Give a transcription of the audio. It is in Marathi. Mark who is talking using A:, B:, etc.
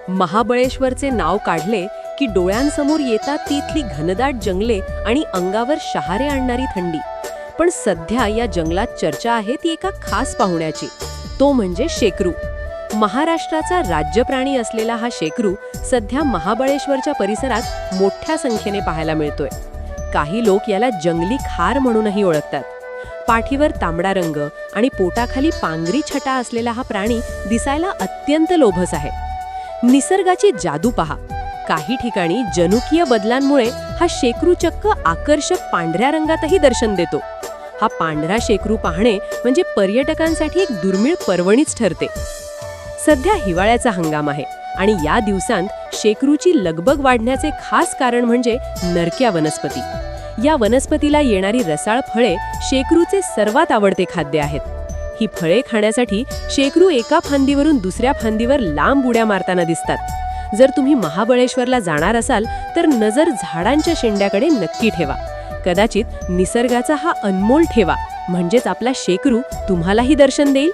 A: महाबळेश्वरचे नाव काढले की डोळ्यांसमोर येतात ती इथली घनदाट जंगले आणि अंगावर शहारे आणणारी थंडी. पण सध्या या जंगलात चर्चा आहे ती एका खास पाहुण्याची, तो म्हणजे शेकरू. महाराष्ट्राचा राज्यप्राणी असलेला हा शेकरू सध्या महाबळेश्वरच्या परिसरात मोठ्या संख्येने पाहायला मिळतोय. काही लोक याला जंगली खार म्हणूनही ओळखतात. पाठीवर तांबडा रंग आणि पोटाखाली पांगरी छटा असलेला हा प्राणी दिसायला अत्यंत लोभस आहे. निसर्गाची जादू पहा. काही ठिकाणी जनुकीय बदलांमुळे हा शेकरू चक्क आकर्षक पांढऱ्या रंगातही दर्शन देतो. हा पांढरा शेकरू पाहणे म्हणजे पर्यटकांसाठी एक दुर्मिळ पर्वणीच ठरते. सध्या हिवाळ्याचा हंगाम आहे आणि या दिवसांत शेकरूची लगबग वाढण्याचे खास कारण म्हणजे नरक्या वनस्पती. या वनस्पतीला येणारी रसाळ फळे शेकरूचे सर्वात आवडते खाद्य आहेत. ही फळे खाण्यासाठी शेकरू एका फांदीवरून दुसऱ्या फांदीवर लांब उड्या मारताना दिसतात. जर तुम्ही महाबळेश्वरला जाणार असाल तर नजर झाडांच्या शेंड्याकडे नक्की ठेवा. कदाचित निसर्गाचा हा अनमोल ठेवा म्हणजेच आपला शेकरू तुम्हालाही दर्शन देईल.